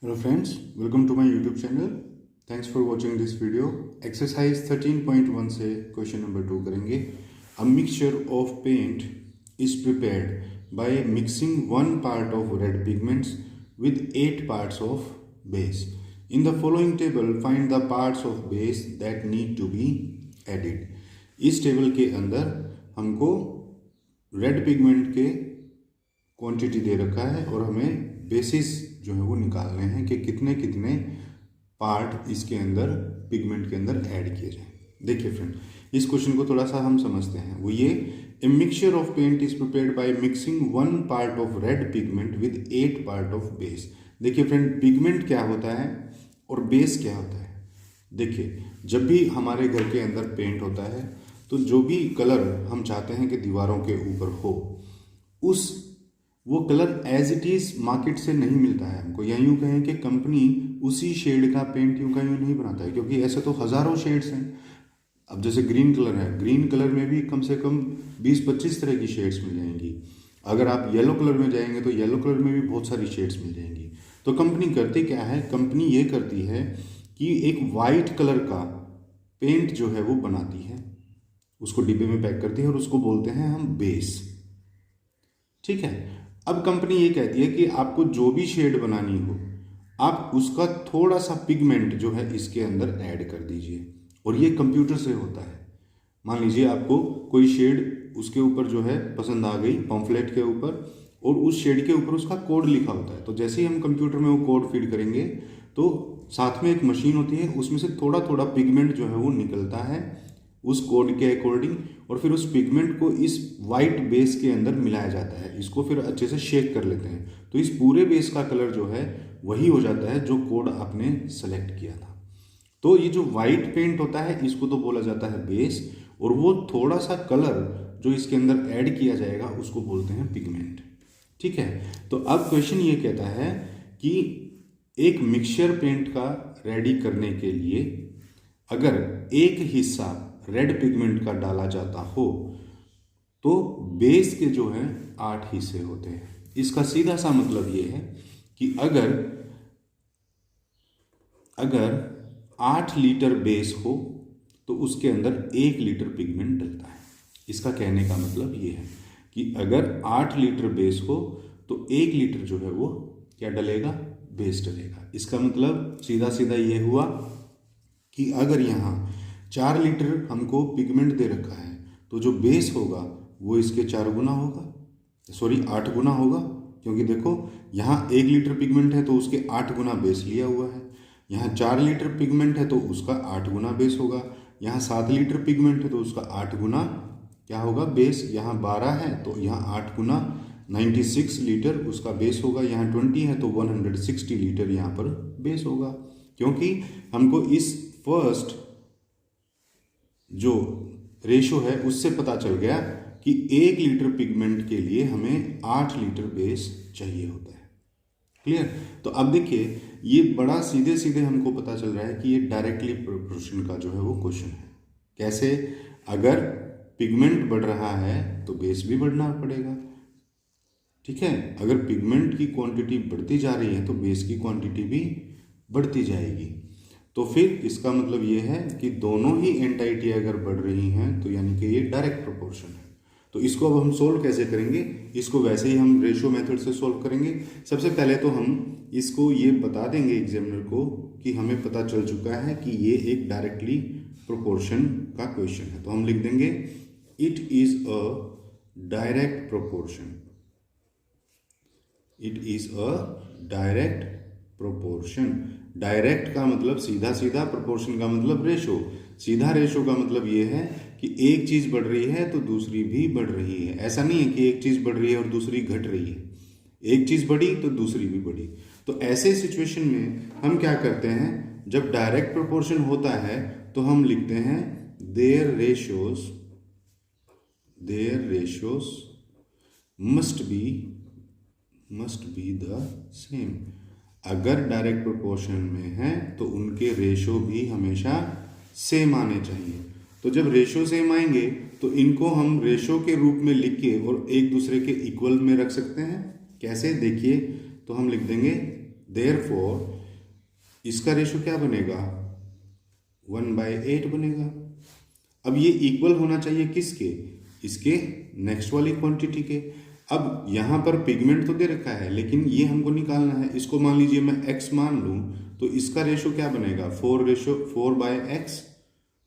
Hello friends, welcome to my YouTube channel. Thanks for watching this video. Exercise 13.1 से question number 2 करेंगे. A mixture of paint is prepared by mixing 1 part of red pigments with 8 parts of base. In the following table, find the parts of base that need to be added. इस table के अंदर हमको red pigment के quantity दे रखा है और हमें basis जो है वो निकालने हैं कि कितने कितने पार्ट इसके अंदर पिगमेंट के अंदर ऐड किए जाएं. देखिए फ्रेंड, इस क्वेश्चन को थोड़ा सा हम समझते हैं. वो ये, a mixture of paint is prepared by mixing 1 part of red pigment with 8 part of base. देखिए फ्रेंड, पिगमेंट क्या होता है और बेस क्या होता है. देखिए, जब भी हमारे घर के अंदर पेंट होता है तो जो भी कलर हम चाहते हैं कि दीवारों के ऊपर हो, वो colour as it is market से नहीं मिलता है हमको, या यूं कहें कि कंपनी उसी शेड का पेंट यूं का यूं नहीं बनाता है, क्योंकि ऐसे तो हजारों शेड्स हैं. अब जैसे ग्रीन कलर है, ग्रीन कलर में भी कम से कम 20-25 तरह की शेड्स मिल जाएंगी. अगर आप येलो कलर में जाएंगे तो येलो कलर में भी बहुत सारी शेड्स मिल जाएंगी. तो कंपनी करती क्या है, कंपनी ये करती है कि एक वाइट कलर का पेंट जो है वो बनाती है, उसको डिब्बे में पैक करती है और उसको बोलते हैं हम बेस. ठीक है. अब कंपनी ये कहती है कि आपको जो भी शेड बनानी हो, आप उसका थोड़ा सा पिगमेंट जो है इसके अंदर ऐड कर दीजिए, और ये कंप्यूटर से होता है. मान लीजिए आपको कोई शेड उसके ऊपर जो है पसंद आ गई पम्फलेट के ऊपर, और उस शेड के ऊपर उसका कोड लिखा होता है. तो जैसे ही हम कंप्यूटर में वो कोड फीड करेंगे तो साथ में एक मशीन होती है, उसमें से थोड़ा थोड़ा पिगमेंट जो है वो निकलता है उस कोड के अकॉर्डिंग, और फिर उस पिगमेंट को इस वाइट बेस के अंदर मिलाया जाता है. इसको फिर अच्छे से शेक कर लेते हैं, तो इस पूरे बेस का कलर जो है वही हो जाता है जो कोड आपने सेलेक्ट किया था. तो ये जो वाइट पेंट होता है इसको तो बोला जाता है बेस, और वो थोड़ा सा कलर जो इसके अंदर ऐड किया जाएगा उसको बोलते हैं पिगमेंट. ठीक है. तो अब क्वेश्चन ये कहता है कि एक मिक्सचर पेंट का रेडी करने के लिए अगर एक हिस्सा रेड पिगमेंट का डाला जाता हो तो बेस के जो है 8 हिस्से होते हैं. इसका सीधा सा मतलब ये है कि अगर 8 लीटर बेस हो तो उसके अंदर 1 लीटर पिगमेंट डलता है. इसका कहने का मतलब ये है कि अगर 8 लीटर बेस हो तो 1 लीटर जो है वो क्या डलेगा, बेस डलेगा. इसका मतलब सीधा सीधा ये हुआ कि अगर यहाँ 4 लीटर हमको पिगमेंट दे रखा है तो जो बेस होगा वो इसके 4 गुना होगा, 8 गुना होगा, क्योंकि देखो यहाँ 1 लीटर पिगमेंट है तो उसके 8 गुना बेस लिया हुआ है. यहाँ 4 लीटर पिगमेंट है तो उसका 8 गुना बेस होगा. यहाँ 7 लीटर पिगमेंट है तो उसका 8 गुना क्या होगा, बेस. यहाँ 12 है तो यहाँ 8 गुना 96 लीटर उसका बेस होगा. यहाँ 20 है तो 160 लीटर यहाँ पर बेस होगा, क्योंकि हमको इस फर्स्ट जो रेशो है उससे पता चल गया कि 1 लीटर पिगमेंट के लिए हमें 8 लीटर बेस चाहिए होता है. क्लियर. तो अब देखिए, ये बड़ा सीधे सीधे हमको पता चल रहा है कि ये डायरेक्टली प्रोपोर्शन का जो है वो क्वेश्चन है. कैसे? अगर पिगमेंट बढ़ रहा है तो बेस भी बढ़ना पड़ेगा. ठीक है. अगर पिगमेंट की क्वांटिटी बढ़ती जा रही है तो बेस की क्वांटिटी भी बढ़ती जाएगी. तो फिर इसका मतलब ये है कि दोनों ही एंटाइटी अगर बढ़ रही हैं तो यानी कि ये डायरेक्ट प्रोपोर्शन है. तो इसको अब हम सोल्व कैसे करेंगे? इसको वैसे ही हम रेशियो मेथड से सोल्व करेंगे. सबसे पहले तो हम इसको ये बता देंगे एग्जामिनर को कि हमें पता चल चुका है कि ये एक डायरेक्टली प्रोपोर्शन का क्वेश्चन है. तो हम लिख देंगे it is a direct proportion. It is a direct proportion. Direct का मतलब सीधा सीधा, प्रोपोर्शन का मतलब रेशो. सीधा रेशो का मतलब ये है कि एक चीज बढ़ रही है तो दूसरी भी बढ़ रही है. ऐसा नहीं है कि एक चीज बढ़ रही है और दूसरी घट रही है. एक चीज बढ़ी तो दूसरी भी बढ़ी. तो ऐसे सिचुएशन में हम क्या करते हैं, जब डायरेक्ट प्रोपोर्शन होता है तो हम लिखते हैं their ratios must be the same. अगर डायरेक्ट प्रोपोर्शन में है तो उनके रेशो भी हमेशा सेम आने चाहिए. तो जब रेशो सेम आएंगे तो इनको हम रेशो के रूप में लिख के और एक दूसरे के इक्वल में रख सकते हैं. कैसे? देखिए, तो हम लिख देंगे देयरफॉर इसका रेशो क्या बनेगा, 1/8 बनेगा। अब ये इक्वल होना चाहिए किसके, इसके नेक्स्ट वाली क्वांटिटी के। अब यहाँ पर पिगमेंट तो दे रखा है, लेकिन ये हमको निकालना है। इसको मान लीजिए मैं x मान लूँ, तो इसका रेशो क्या बनेगा, 4/x,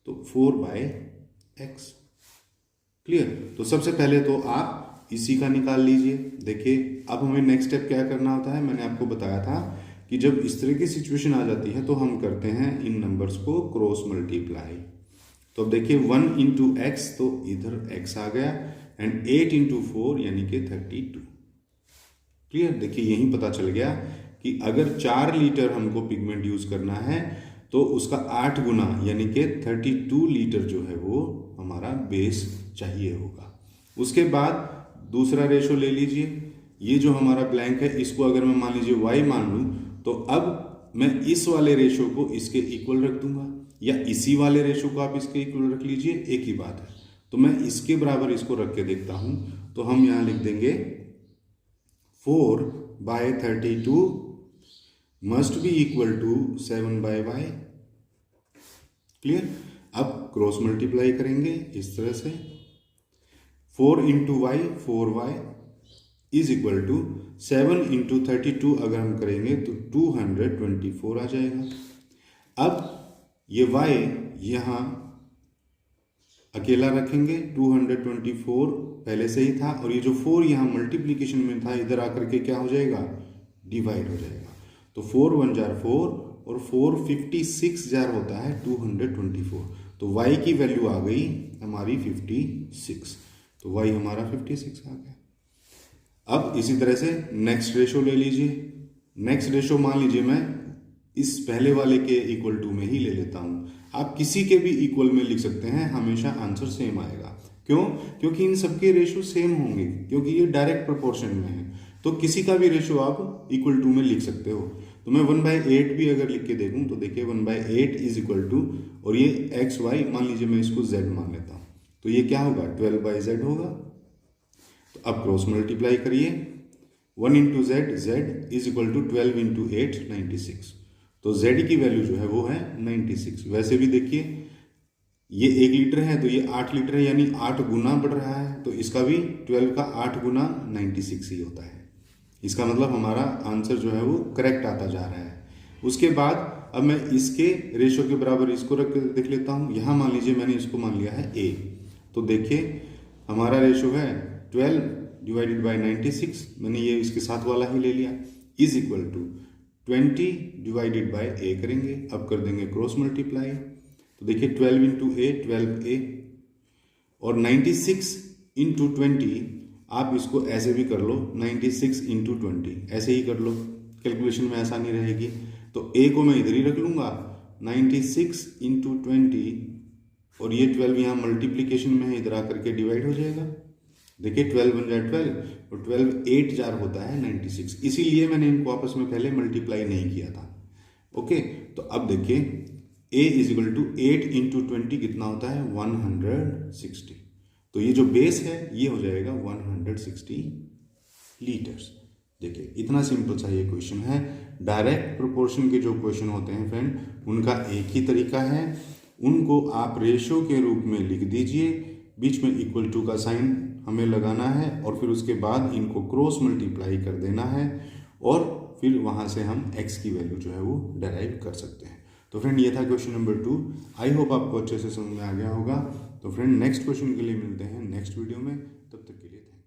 तो 4/x। क्लियर। तो सबसे पहले तो आप इसी का निकाल लीजिए। देखिए अब हमें नेक्स्ट स्टेप क्या करना होता है, मैंने आपको बताया था कि जब इस तरह की सिचुएशन आ जाती है तो हम करते हैं इन नंबर्स को क्रॉस मल्टीप्लाई। तो अब देखिए 1 इंटू एक्स, तो इधर x आ गया, एंड 8 इंटू 4 यानी कि 32। क्लियर। देखिए यही पता चल गया कि अगर 4 लीटर हमको पिगमेंट यूज करना है तो उसका 8 गुना यानी कि 32 लीटर जो है वो हमारा बेस चाहिए होगा। उसके बाद दूसरा रेशो ले लीजिए, ये जो हमारा ब्लैंक है इसको अगर मैं मान लीजिए y मान लूँ, तो अब मैं इस वाले रेशो को इसके इक्वल रख दूंगा, या इसी वाले रेशो को आप इसके इक्वल रख लीजिए, एक ही बात है। तो मैं इसके बराबर इसको रख के देखता हूं, तो हम यहां लिख देंगे 4/32 must be equal to 7/y। Clear. अब क्रॉस मल्टीप्लाई करेंगे इस तरह से, 4 into y 4y is equal to 7 into 32 अगर हम करेंगे तो 224 आ जाएगा। अब ये y यहाँ अकेला रखेंगे, 224 पहले से ही था, और ये जो 4 यहाँ मल्टीप्लीकेशन में था इधर आकर के क्या हो जाएगा, डिवाइड हो जाएगा। तो 4 1 जार 4 और 4 56 जार होता है 224। तो y की वैल्यू आ गई हमारी 56, तो y हमारा 56 आ गया। अब इसी तरह से नेक्स्ट रेशो ले लीजिए। नेक्स्ट रेशो मान लीजिए मैं इस पहले वाले के इक्वल टू में ही ले लेता हूं। आप किसी के भी इक्वल में लिख सकते हैं, हमेशा आंसर सेम आएगा। क्यों? क्योंकि इन सबके रेशो सेम होंगे, क्योंकि ये डायरेक्ट प्रोपोर्शन में है। तो किसी का भी रेशो आप इक्वल टू में लिख सकते हो। तो मैं 1/8 भी अगर लिख के देखूं तो देखिए 1/8 इज इक्वल टू, और ये एक्स वाई मान लीजिए मैं इसको z मान लेता हूं, तो ये क्या होगा 12/z होगा। तो अब क्रॉस मल्टीप्लाई करिए, 1 into z, z is equal to 12 into 8 96। तो z की वैल्यू जो है वो है 96। वैसे भी देखिए ये 1 लीटर है तो ये 8 लीटर है, यानी 8 गुना बढ़ रहा है, तो इसका भी 12 का 8 गुना 96 ही होता है। इसका मतलब हमारा आंसर जो है वो करेक्ट आता जा रहा है। उसके बाद अब मैं इसके रेशो के बराबर इसको रख के देख लेता हूँ। यहाँ मान लीजिए मैंने इसको मान लिया है a, तो देखिए हमारा रेशो है 12 डिवाइडेड बाई 96, मैंने ये इसके साथ वाला ही ले लिया, is equal to 20 divided by a करेंगे। अब कर देंगे क्रॉस मल्टीप्लाई, तो देखिए 12 इंटू ए 12a, और 96 इंटू 20 आप इसको ऐसे भी कर लो, 96 इंटू 20 ऐसे ही कर लो, कैलकुलेशन में आसानी रहेगी। तो a को मैं इधर ही रख लूंगा, 96 इंटू 20, और ये 12 यहाँ मल्टीप्लीकेशन में है, इधर आकर के डिवाइड हो जाएगा। देखिए 12 1 जार 12 और 12 8 जार होता है 96, इसीलिए मैंने इनको आपस में पहले मल्टीप्लाई नहीं किया था। ओके, तो अब देखिए a is equal to 8 into 20 कितना होता है 160। तो ये जो बेस है ये हो जाएगा 160 लीटर्स। देखिए इतना सिंपल सा ये क्वेश्चन है। डायरेक्ट प्रोपोर्शन के जो क्वेश्चन होते हैं फ्रेंड, उनका एक ही तरीका है, उनको आप रेशो के रूप में लिख दीजिए, बीच में इक्वल टू का साइन हमें लगाना है, और फिर उसके बाद इनको क्रॉस मल्टीप्लाई कर देना है, और फिर वहाँ से हम x की वैल्यू जो है वो डेराइव कर सकते हैं। तो फ्रेंड ये था क्वेश्चन नंबर 2। आई होप आपको अच्छे से समझ में आ गया होगा। तो फ्रेंड नेक्स्ट क्वेश्चन के लिए मिलते हैं नेक्स्ट वीडियो में, तब तक के लिए थैंक यू।